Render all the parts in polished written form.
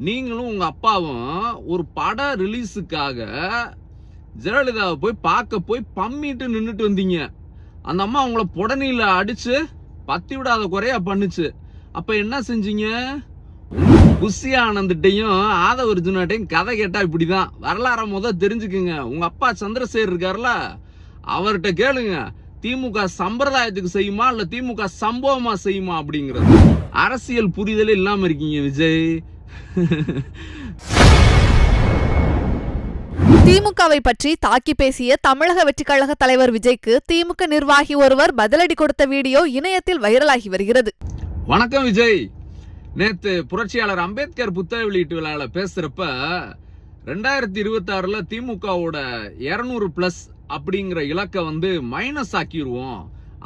நீங்களும் உங்க அப்பாவும் ஒரு பட ரிலீஸுக்காக ஜெயலலிதாவை போய் பார்க்க போய் பம்மிட்டு நின்றுட்டு வந்தீங்க. அந்த அம்மா உங்களை புடனில அடிச்சு பத்தி விடாத குறையா பண்ணுச்சு. அப்ப என்ன செஞ்சீங்க? புஷி ஆனந்த்ட்டையும் ஆதவர்ஜுனாட்டையும் கதை கேட்டா இப்படிதான். வரலாற தெரிஞ்சுக்குங்க. உங்க அப்பா சந்திரசேகர் இருக்காருல, அவர்கிட்ட கேளுங்க. திமுக சம்பிரதாயத்துக்கு செய்யுமா இல்ல திமுக சம்பவமா செய்யுமா அப்படிங்கிறது. அரசியல் புரிதலே இல்லாம இருக்கீங்க விஜய். திமுகவை பற்றி தாக்கி பேசிய தமிழக வெற்றிக்கழக தலைவர் விஜய்க்கு திமுக நிர்வாகி ஒருவர் பதிலடி கொடுத்த வீடியோ இணையத்தில் வைரலாகி வருகிறது. வணக்கம் விஜய். நேத்து புரட்சியாளர் அம்பேத்கர் புத்தக வெளியீட்டு விழால பேசுறப்ப 2026 திமுகவோட 200+ அப்படிங்கிற இலக்க மைனஸ் ஆக்கிடுவோம்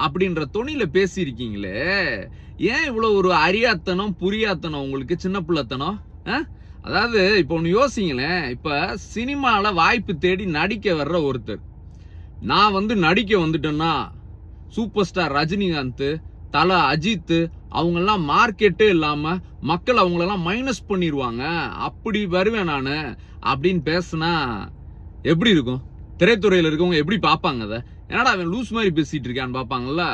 அப்படின்ற தொனியில பேசியிருக்கீங்களே. ஏன் இவ்வளவு ஒரு அறியாத்தனம் புரியாத்தனம் உங்களுக்கு, சின்ன பிள்ளைத்தனம்? அதாவது இப்ப ஒண்ணு யோசிங்களேன். இப்ப சினிமால வாய்ப்பு தேடி நடிக்க வர்ற ஒருத்தர், நான் நடிக்க வந்துட்டேன்னா சூப்பர் ஸ்டார் ரஜினிகாந்த், தல அஜித் அவங்கெல்லாம் மார்க்கெட்டே இல்லாம மக்கள் அவங்களெல்லாம் மைனஸ் பண்ணிடுவாங்க, அப்படி வருவேன் நானு அப்படின்னு பேசினா எப்படி இருக்கும்? திரைத்துறையில இருக்கவங்க எப்படி பார்ப்பாங்க? அதை என்னடா அவன் லூஸ் மாதிரி பேசிட்டு இருக்கான்னு பார்ப்பாங்கல்ல.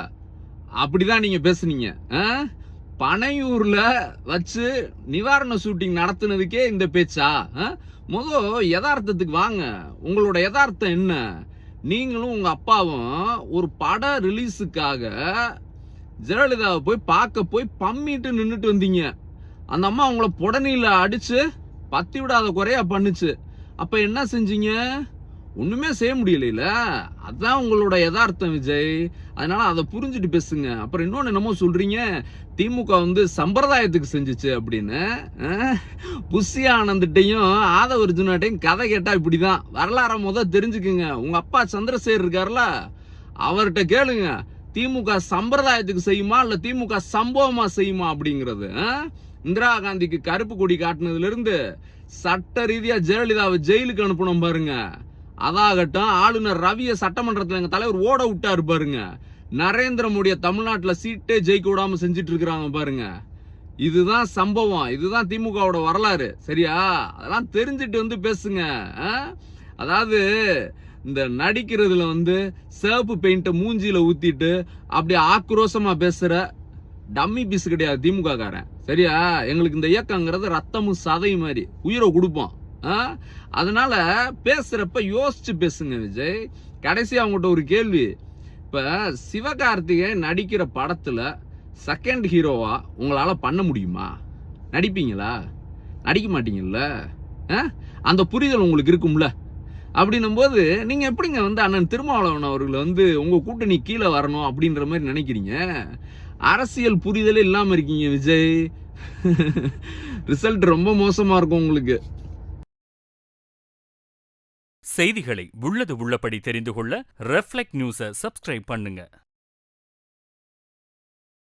அப்படிதான் நீங்க பேசுனீங்க. பனையூர்ல வச்சு நிவாரண ஷூட்டிங் நடத்துனதுக்கே இந்த பேச்சா? யதார்த்தத்துக்கு வாங்க. உங்களோட யதார்த்தம் என்ன? நீங்களும் உங்க அப்பாவும் ஒரு பட ரிலீஸுக்காக ஜெயலலிதாவை போய் பார்க்க போய் பம்மிட்டு நின்றுட்டு வந்தீங்க. அந்த அம்மா உங்களை புடனில அடிச்சு பத்தி விடாத குறையா பண்ணுச்சு. அப்ப என்ன செஞ்சீங்க? ஒண்ணுமே செய்ய முடியல. அதான் உங்களோட யதார்த்தம் விஜய். அதனால அதை புரிஞ்சுட்டு பேசுங்க. அப்புறம் இன்னொன்னு என்னமோ சொல்றீங்க, திமுக சம்பிரதாயத்துக்கு செஞ்சுச்சு அப்படின்னு. புஷி ஆனந்த்ட்டையும் ஆதவர்ஜுனாட்டையும் கதை கேட்டா இப்படிதான். வரலாற தெரிஞ்சுக்குங்க. உங்க அப்பா சந்திரசேகர் இருக்காருல, அவர்கிட்ட கேளுங்க. திமுக சம்பிரதாயத்துக்கு செய்யுமா இல்ல திமுக சம்பவமா செய்யுமா அப்படிங்கிறது. இந்திரா காந்திக்கு கருப்பு கொடி காட்டினதுல இருந்து சட்ட ரீதியா ஜெயலலிதாவை ஜெயிலுக்கு அனுப்பணும் பாருங்க. அதாகட்டும், ஆளுநர் ரவிய சட்டமன்றத்தில் எங்க தலைவர் ஓட விட்டாரு பாருங்க. நரேந்திர மோடிய தமிழ்நாட்டுல சீட்டே ஜெயிக்க விடாம செஞ்சுட்டு இருக்கிறாங்க பாருங்க. இதுதான் சம்பவம். இதுதான் திமுகவோட வரலாறு. சரியா? அதெல்லாம் தெரிஞ்சுட்டு பேசுங்க. அதாவது இந்த நடிக்கிறதுல சிவப்பு பெயிண்ட மூஞ்சியில ஊத்திட்டு அப்படி ஆக்ரோஷமா பேசுற டம்மி பீஸ் கிடையாது திமுக காரன். சரியா? எங்களுக்கு இந்த இயக்கங்கிறது ரத்தமும் சதையும் மாதிரி, உயிரை கொடுப்போம். அதனால பேசுறப்ப யோசிச்சு பேசுங்க விஜய். கடைசி அவங்ககிட்ட ஒரு கேள்வி. இப்ப சிவகார்த்திகேயன் நடிக்கிற படத்துல செகண்ட் ஹீரோவா உங்களால பண்ண முடியுமா? நடிப்பீங்களா? நடிக்க மாட்டீங்கல்ல. அந்த புரிதல் உங்களுக்கு இருக்கும்ல. அப்படின்னும் போது நீங்க எப்படிங்க அண்ணன் திருமாவளவன் அவர்கள் உங்க கூட்டணி கீழே வரணும் அப்படின்ற மாதிரி நினைக்கிறீங்க? அரசியல் புரிதலே இல்லாம இருக்கீங்க விஜய். ரிசல்ட் ரொம்ப மோசமா இருக்கும் உங்களுக்கு. செய்திகளை உள்ளது உள்ளபடி தெரிந்து கொள்ள ரெஃப்ளெக்ட் நியூஸை சப்ஸ்கிரைப் பண்ணுங்க.